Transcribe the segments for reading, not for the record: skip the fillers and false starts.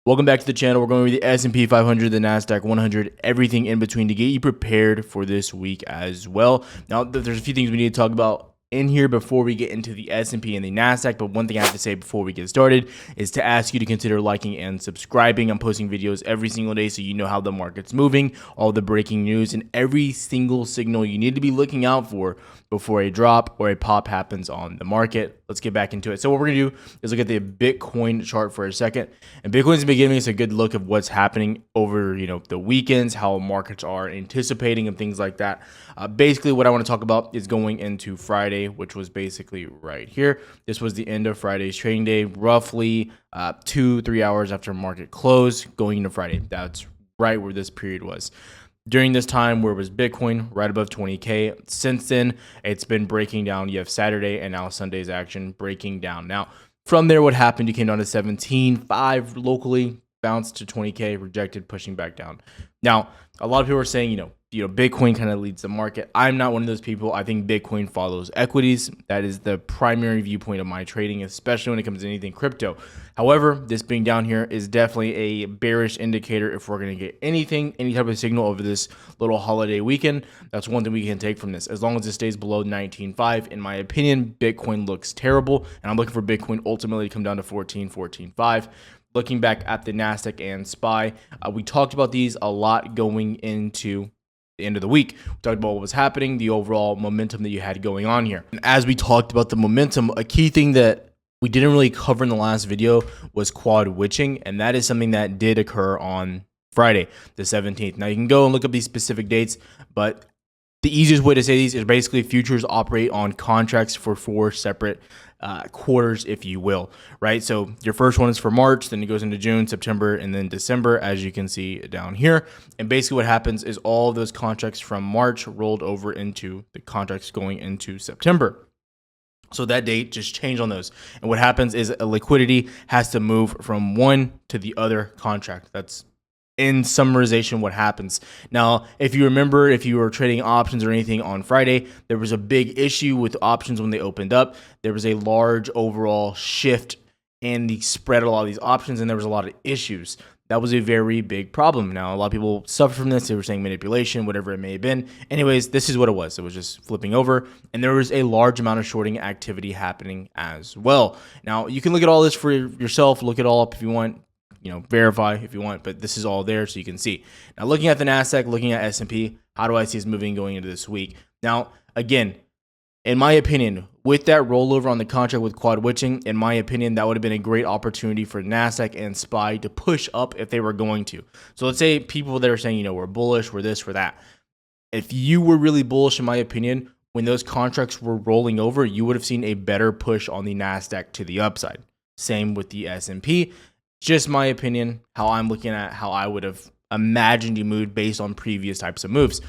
Welcome back to the channel. We're going over the SP 500, the Nasdaq 100, everything in between to get you prepared for this week as well. Now, there's a few things we need to talk about in here before we get into the S&P and the Nasdaq, but one thing I have to say before we get started is to ask you to consider liking and subscribing. I'm posting videos every single day so you know how the market's moving, all the breaking news, and every single signal you need to be looking out for before a drop or a pop happens on the market. Let's get back into it. So what we're going to do is look at the Bitcoin chart for a second. And Bitcoin's been giving us a good look of what's happening over, the weekends, how markets are anticipating and things like that. Basically, what I want to talk about is going into Friday, which was basically right here. This was the end of Friday's trading day, roughly 2-3 hours after market close, going into Friday. That's right where this period was. During this time, where was Bitcoin right above 20K. Since then, it's been breaking down. You have Saturday and now Sunday's action breaking down. Now, from there, what happened? You came down to 17.5 locally, bounced to 20K, rejected, pushing back down. Now, a lot of people are saying, Bitcoin kind of leads the market. I'm not one of those people. I think Bitcoin follows equities. That is the primary viewpoint of my trading, especially when it comes to anything crypto. However, this being down here is definitely a bearish indicator if we're going to get any type of signal over this little holiday weekend. That's one thing we can take from this. As long as it stays below 19.5, in my opinion, Bitcoin looks terrible, and I'm looking for Bitcoin ultimately to come down to 14.5. Looking back at the Nasdaq and SPY, we talked about these a lot going into the end of the week. We talked about what was happening, the overall momentum that you had going on here. And as we talked about the momentum, a key thing that we didn't really cover in the last video was quad witching, and that is something that did occur on Friday, the 17th. Now, you can go and look up these specific dates, but the easiest way to say these is basically futures operate on contracts for 4 separate quarters, if you will, right? So your first one is for March, then it goes into June, September, and then December, as you can see down here. And basically what happens is all of those contracts from March rolled over into the contracts going into September. So that date just changed on those. And what happens is a liquidity has to move from one to the other contract. That's in summarization what happens. Now, if you remember, if you were trading options or anything on Friday, there was a big issue with options when they opened up. There was a large overall shift in the spread of a lot of these options, and there was a lot of issues. That was a very big problem. Now, a lot of people suffer from this. They were saying manipulation, whatever it may have been. Anyways, this is what it was. It was just flipping over, and there was a large amount of shorting activity happening as well. Now, you can look at all this for yourself, look it all up if you want, verify if you want, but this is all there so you can see. Now, looking at the Nasdaq, looking at S&P, how do I see this moving going into this week? Now, again, in my opinion, with that rollover on the contract with quad witching, in my opinion, that would have been a great opportunity for Nasdaq and SPY to push up if they were going to. So let's say people that are saying, we're bullish, we're this, we're that. If you were really bullish, in my opinion, when those contracts were rolling over, you would have seen a better push on the Nasdaq to the upside. Same with the S&P. Just my opinion, how I'm looking at how I would have imagined you moved based on previous types of moves.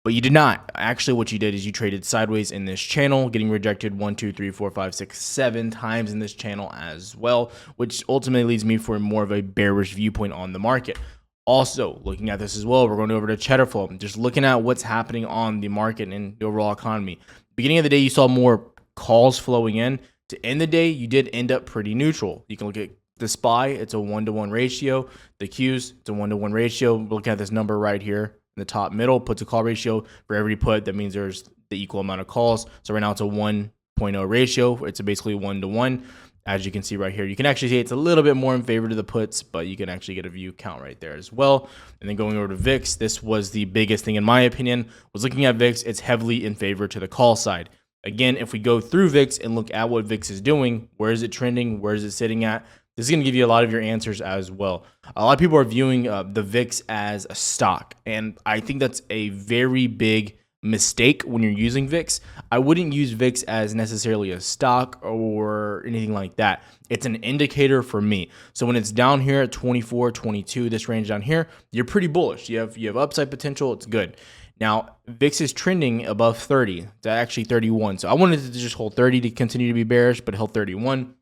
But you did not. Actually, what you did is you traded sideways in this channel, getting rejected 1, 2, 3, 4, 5, 6, 7 times in this channel as well, which ultimately leads me for more of a bearish viewpoint on the market. Also, looking at this as well, we're going over to cheddar flow, just looking at what's happening on the market and the overall economy. Beginning of the day, you saw more calls flowing in. To end the day, you did end up pretty neutral. You can look at the SPY, it's a 1-to-1 ratio. The Qs, it's a 1-to-1 ratio. Looking at this number right here in the top middle, put to call ratio. For every put, that means there's the equal amount of calls. So right now it's a 1.0 ratio. It's basically 1-to-1. As you can see right here, you can actually see it's a little bit more in favor to the puts, but you can actually get a view count right there as well. And then going over to VIX, this was the biggest thing in my opinion, was looking at VIX, it's heavily in favor to the call side. Again, if we go through VIX and look at what VIX is doing, where is it trending, where is it sitting at, this is going to give you a lot of your answers as well. A lot of people are viewing the VIX as a stock, and I think that's a very big mistake when you're using VIX. I wouldn't use VIX as necessarily a stock or anything like that. It's an indicator for me. So when it's down here at 24, 22, this range down here, you're pretty bullish. You have upside potential. It's good. Now, VIX is trending above 30. It's actually 31. So I wanted to just hold 30 to continue to be bearish, but held 31.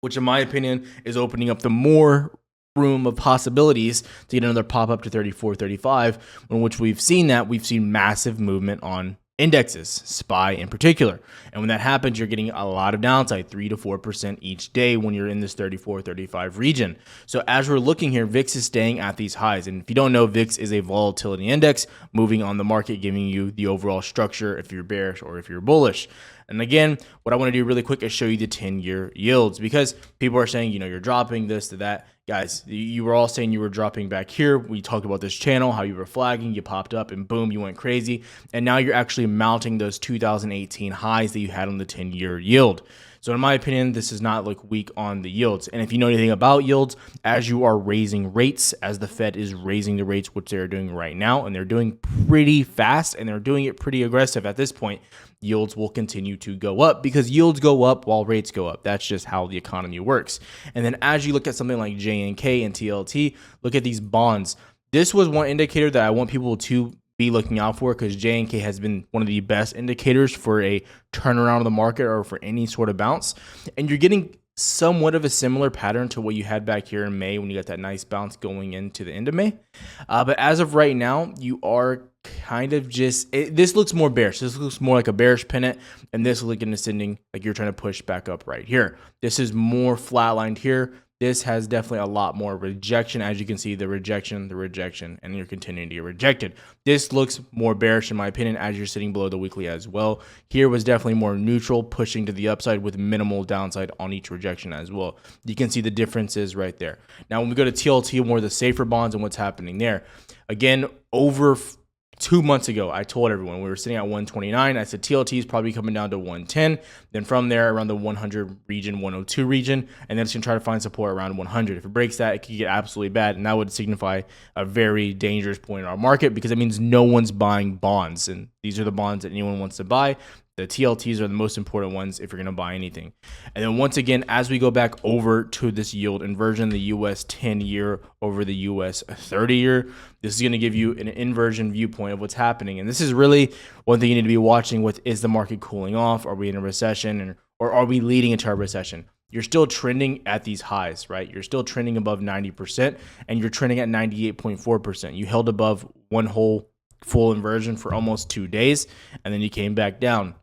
Which in my opinion is opening up the more room of possibilities to get another pop up to 34, 35, in which we've seen massive movement on indexes, SPY in particular. And when that happens, you're getting a lot of downside, 3 to 4% each day when you're in this 34, 35 region. So as we're looking here, VIX is staying at these highs. And if you don't know, VIX is a volatility index moving on the market, giving you the overall structure if you're bearish or if you're bullish. And again, what I want to do really quick is show you the 10-year yields, because people are saying, you're dropping this to that. Guys, you were all saying you were dropping back here. We talked about this channel, how you were flagging, you popped up and boom, you went crazy. And now you're actually mounting those 2018 highs that you had on the 10-year yield. So in my opinion, this is not weak on the yields. And if you know anything about yields, as you are raising rates, as the Fed is raising the rates, which they're doing right now, and they're doing pretty fast and they're doing it pretty aggressive at this point, yields will continue to go up, because yields go up while rates go up. That's just how the economy works. And then as you look at something like JNK and TLT, look at these bonds. This was one indicator that I want people to be looking out for, because JNK has been one of the best indicators for a turnaround of the market or for any sort of bounce. And you're getting somewhat of a similar pattern to what you had back here in May when you got that nice bounce going into the end of May. But as of right now, you are kind of this looks more bearish. This looks more like a bearish pennant, and this looks like an ascending, like you're trying to push back up right here. This is more flatlined here. This has definitely a lot more rejection. As you can see, the rejection, and you're continuing to get rejected. This looks more bearish in my opinion, as you're sitting below the weekly as well. Here was definitely more neutral, pushing to the upside with minimal downside on each rejection as well. You can see the differences right there. Now, when we go to TLT, more of the safer bonds and what's happening there. Again, over 2 months ago, I told everyone we were sitting at 129. I said TLT is probably coming down to 110. Then from there, around the 100 region, 102 region, and then it's going to try to find support around 100. If it breaks that, it could get absolutely bad, and that would signify a very dangerous point in our market, because it means no one's buying bonds, and these are the bonds that anyone wants to buy. The TLTs are the most important ones if you're going to buy anything. And then once again, as we go back over to this yield inversion, the US 10-year over the US 30-year, this is going to give you an inversion viewpoint of what's happening. And this is really one thing you need to be watching with: is the market cooling off? Are we in a recession, or are we leading into a recession? You're still trending at these highs, right? You're still trending above 90%, and you're trending at 98.4%. You held above one whole full inversion for almost 2 days, and then you came back down.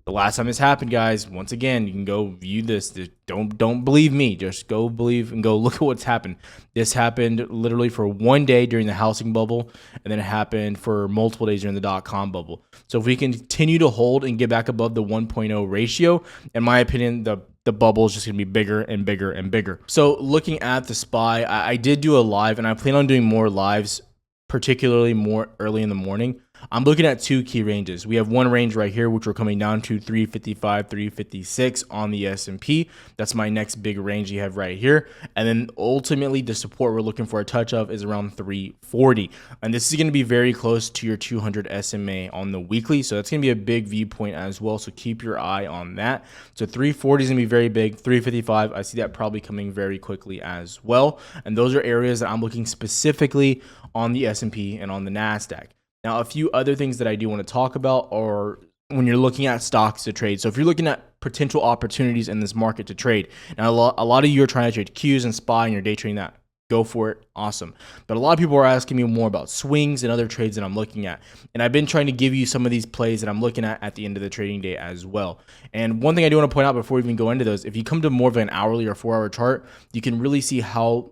The last time this happened, guys, once again, you can go view this. Don't believe me. Just go believe and go look at what's happened. This happened literally for 1 day during the housing bubble, and then it happened for multiple days during the dot-com bubble. So if we continue to hold and get back above the 1.0 ratio, in my opinion, the bubble is just going to be bigger and bigger and bigger. So looking at the SPY, I did do a live, and I plan on doing more lives, particularly more early in the morning. I'm looking at 2 key ranges. We have one range right here, which we're coming down to 355, 356 on the S&P. That's my next big range you have right here. And then ultimately the support we're looking for a touch of is around 340. And this is going to be very close to your 200 SMA on the weekly. So that's going to be a big viewpoint as well. So keep your eye on that. So 340 is going to be very big. 355, I see that probably coming very quickly as well. And those are areas that I'm looking specifically on the S&P and on the Nasdaq. Now, a few other things that I do want to talk about are when you're looking at stocks to trade. So if you're looking at potential opportunities in this market to trade, now a lot of you are trying to trade Qs and SPY and you're day trading that. Go for it. Awesome. But a lot of people are asking me more about swings and other trades that I'm looking at. And I've been trying to give you some of these plays that I'm looking at the end of the trading day as well. And one thing I do want to point out before we even go into those, if you come to more of an hourly or 4-hour chart, you can really see how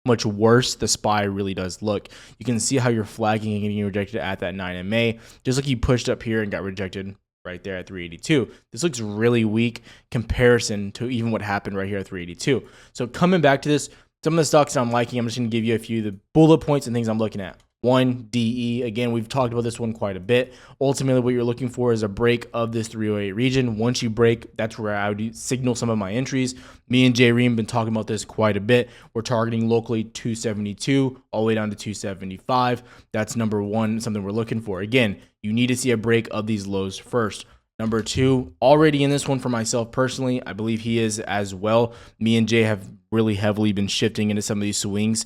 much worse the SPY really does look. You can see how you're flagging and getting rejected at that 9 MA, just like you pushed up here and got rejected right there at 382. This looks really weak comparison to even what happened right here at 382. So coming back to this, some of the stocks that I'm liking, I'm just going to give you a few of the bullet points and things I'm looking at. 1, DE. Again, we've talked about this one quite a bit. Ultimately, what you're looking for is a break of this 308 region. Once you break, that's where I would signal some of my entries. Me and Jay Reem have been talking about this quite a bit. We're targeting locally 272 all the way down to 275. That's number one, something we're looking for. Again, you need to see a break of these lows first. Number 2, already in this one for myself personally, I believe he is as well. Me and Jay have really heavily been shifting into some of these swings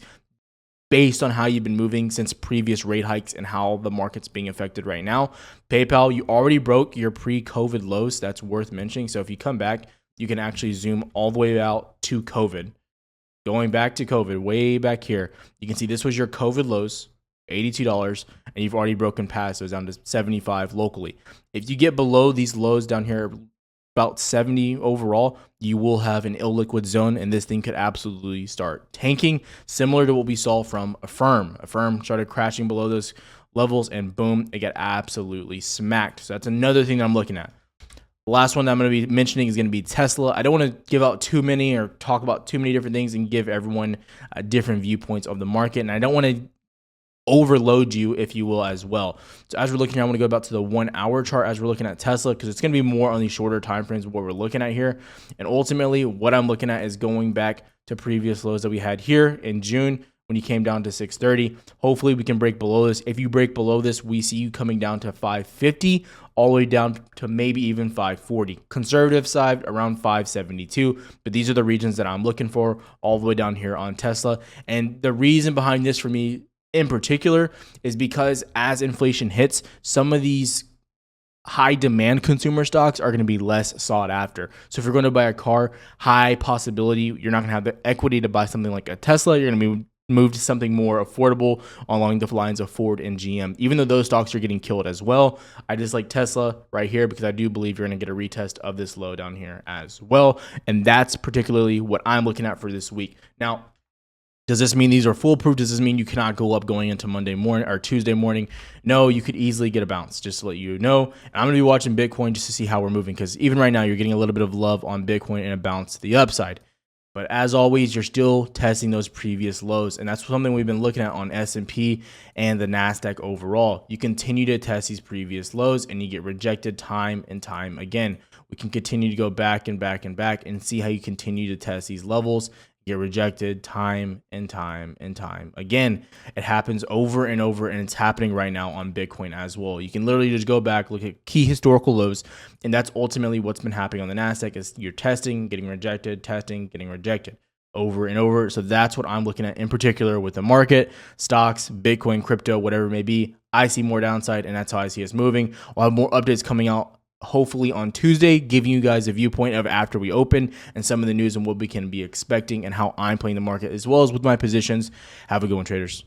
based on how you've been moving since previous rate hikes and how the market's being affected right now. PayPal, you already broke your pre-COVID lows. That's worth mentioning. So if you come back, you can actually zoom all the way out to COVID. Going back to COVID, way back here, you can see this was your COVID lows, $82, and you've already broken past those down to 75 locally. If you get below these lows down here, about 70 overall, you will have an illiquid zone, and this thing could absolutely start tanking, similar to what we saw from Affirm. Affirm started crashing below those levels, and boom, it got absolutely smacked. So that's another thing that I'm looking at. The last one that I'm going to be mentioning is going to be Tesla. I don't want to give out too many or talk about too many different things and give everyone different viewpoints of the market, and I don't want to overload you, if you will, as well. So as we're looking here, I want to go back to the 1 hour chart as we're looking at Tesla, because it's going to be more on the shorter time frames of what we're looking at here. And ultimately, what I'm looking at is going back to previous lows that we had here in June when you came down to 630. Hopefully we can break below this. If you break below this, we see you coming down to 550 all the way down to maybe even 540. Conservative side around 572, but these are the regions that I'm looking for all the way down here on Tesla. And the reason behind this for me in particular is because as inflation hits, some of these high demand consumer stocks are going to be less sought after. So if you're going to buy a car, high possibility you're not going to have the equity to buy something like a Tesla. You're going to be moved to something more affordable along the lines of Ford and GM, even though those stocks are getting killed as well. I just like Tesla right here because I do believe you're going to get a retest of this low down here as well. And that's particularly what I'm looking at for this week. Now, does this mean these are foolproof? Does this mean you cannot go up going into Monday morning or Tuesday morning? No, you could easily get a bounce, just to let you know. And I'm going to be watching Bitcoin just to see how we're moving, because even right now, you're getting a little bit of love on Bitcoin and a bounce to the upside. But as always, you're still testing those previous lows, and that's something we've been looking at on S&P and the Nasdaq overall. You continue to test these previous lows, and you get rejected time and time again. We can continue to go back and back and back and see how you continue to test these levels, get rejected time and time and time again. It happens over and over, and it's happening right now on Bitcoin as well. You can literally just go back, look at key historical lows, and that's ultimately what's been happening on the Nasdaq. Is you're testing, getting rejected, testing, getting rejected over and over. So that's what I'm looking at in particular with the market, stocks, Bitcoin, crypto, whatever it may be. I see more downside, and that's how I see us moving. I'll have more updates coming out hopefully on Tuesday, giving you guys a viewpoint of after we open and some of the news and what we can be expecting and how I'm playing the market, as well as with my positions. Have a good one, traders.